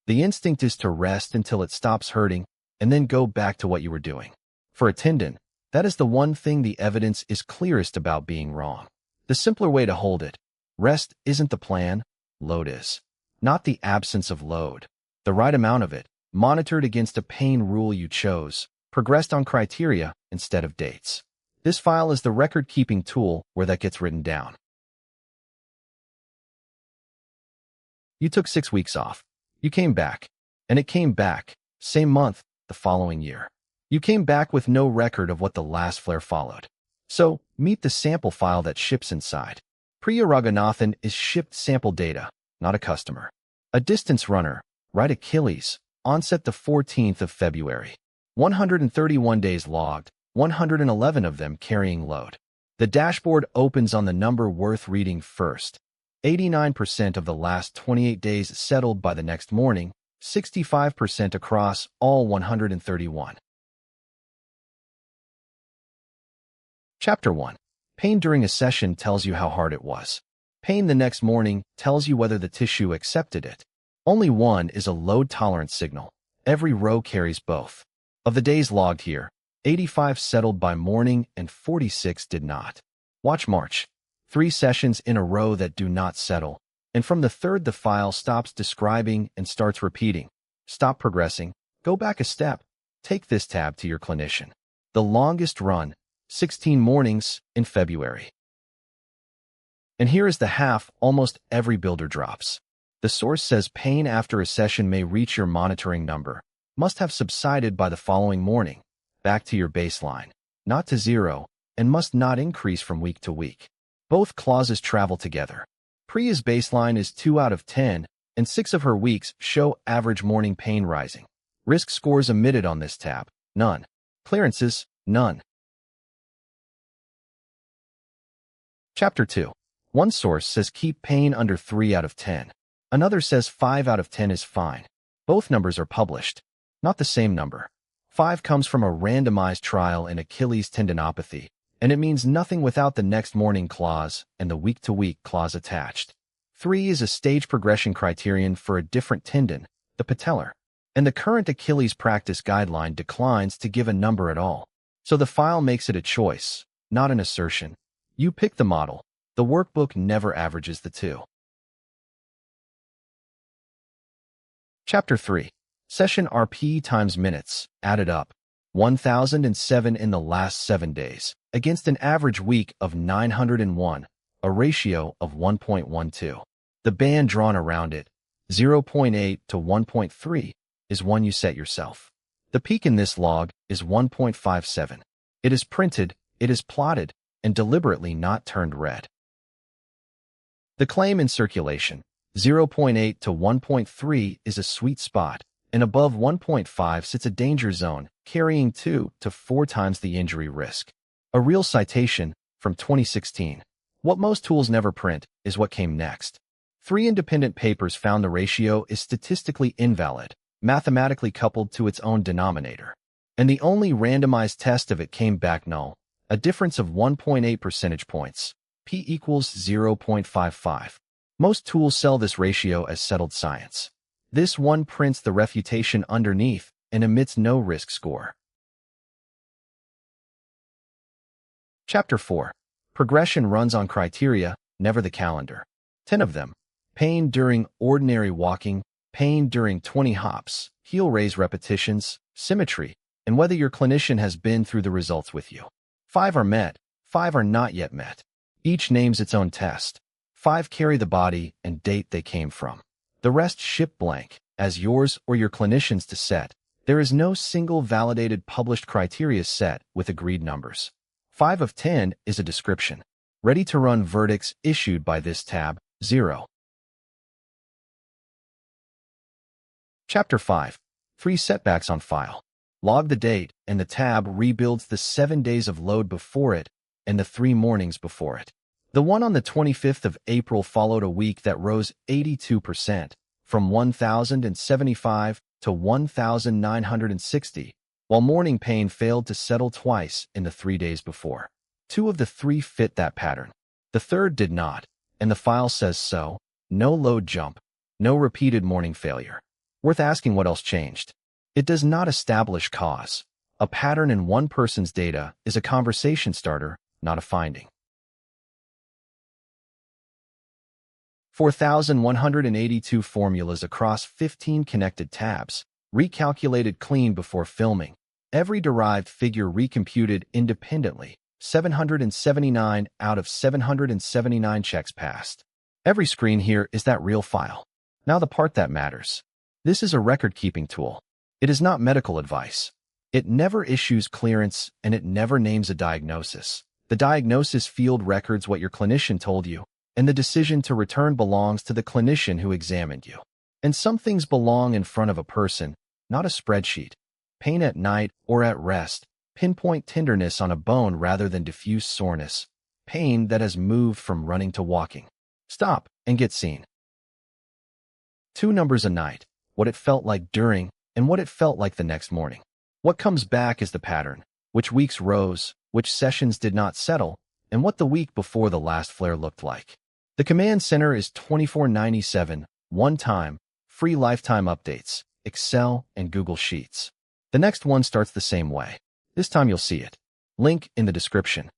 The instinct is to rest until it stops hurting and then go back to what you were doing. For a tendon, that is the one thing the evidence is clearest about being wrong. The simpler way to hold it: rest isn't the plan, load is. Not the absence of load. The right amount of it, monitored against a pain rule you chose, progressed on criteria instead of dates. This file is the record-keeping tool where that gets written down. You took 6 weeks off. You came back. And it came back, same month, the following year. You came back with no record of what the last flare followed. So, meet the sample file that ships inside. Priya Raghunathan is shipped sample data, not a customer. A distance runner, right Achilles, onset the 14th of February. 131 days logged, 111 of them carrying load. The dashboard opens on the number worth reading first. 89% of the last 28 days settled by the next morning, 65% across all 131. Chapter 1. Pain during a session tells you how hard it was. Pain the next morning tells you whether the tissue accepted it. Only one is a load tolerance signal. Every row carries both. Of the days logged here, 85 settled by morning and 46 did not. Watch March. 3 sessions in a row that do not settle. And from the third, the file stops describing and starts repeating. Stop progressing. Go back a step. Take this tab to your clinician. The longest run, 16 mornings in February. And here is the half almost every builder drops. The source says pain after a session may reach your monitoring number, must have subsided by the following morning, back to your baseline, not to 0, and must not increase from week to week. Both clauses travel together. Priya's baseline is 2 out of 10, and 6 of her weeks show average morning pain rising. Risk scores omitted on this tab, none. Clearances, none. Chapter 2. One source says keep pain under 3 out of 10. Another says 5 out of 10 is fine. Both numbers are published. Not the same number. 5 comes from a randomized trial in Achilles tendinopathy, and it means nothing without the next morning clause and the week-to-week clause attached. 3 is a stage progression criterion for a different tendon, the patellar, and the current Achilles practice guideline declines to give a number at all. So the file makes it a choice, not an assertion. You pick the model. The workbook never averages the two. Chapter 3. Session RP times minutes, added up. 1,007 in the last 7 days, against an average week of 901, a ratio of 1.12. The band drawn around it, 0.8 to 1.3, is one you set yourself. The peak in this log is 1.57. It is printed, it is plotted, and deliberately not turned red. The claim in circulation, 0.8 to 1.3, is a sweet spot, and above 1.5 sits a danger zone, carrying 2 to 4 times the injury risk. A real citation from 2016. What most tools never print is what came next. 3 independent papers found the ratio is statistically invalid, mathematically coupled to its own denominator. And the only randomized test of it came back null, a difference of 1.8 percentage points. P equals 0.55. Most tools sell this ratio as settled science. This one prints the refutation underneath and emits no risk score. Chapter 4. Progression runs on criteria, never the calendar. 10 of them. Pain during ordinary walking, pain during 20 hops, heel raise repetitions, symmetry, and whether your clinician has been through the results with you. 5 are met, 5 are not yet met. Each names its own test. 5 carry the body and date they came from. The rest ship blank, as yours or your clinician's to set. There is no single validated published criteria set with agreed numbers. 5 of 10 is a description. Ready to run verdicts issued by this tab, 0. Chapter 5. 3 setbacks on file. Log the date, and the tab rebuilds the 7 days of load before it and the 3 mornings before it. The one on the 25th of April followed a week that rose 82%, from 1,075 to 1,960, while morning pain failed to settle twice in the 3 days before. 2 of the 3 fit that pattern. The third did not, and the file says so. No load jump. No repeated morning failure. Worth asking what else changed. It does not establish cause. A pattern in one person's data is a conversation starter, not a finding. 4,182 formulas across 15 connected tabs, recalculated clean before filming. Every derived figure recomputed independently. 779 out of 779 checks passed. Every screen here is that real file. Now the part that matters. This is a record-keeping tool. It is not medical advice. It never issues clearance, and it never names a diagnosis. The diagnosis field records what your clinician told you, and the decision to return belongs to the clinician who examined you. And some things belong in front of a person, not a spreadsheet. Pain at night or at rest. Pinpoint tenderness on a bone rather than diffuse soreness. Pain that has moved from running to walking. Stop and get seen. 2 numbers a night. What it felt like during and what it felt like the next morning. What comes back is the pattern. Which weeks rose, which sessions did not settle, and what the week before the last flare looked like. The command center is $24.97, one-time, free lifetime updates, Excel and Google Sheets. The next one starts the same way. This time you'll see it. Link in the description.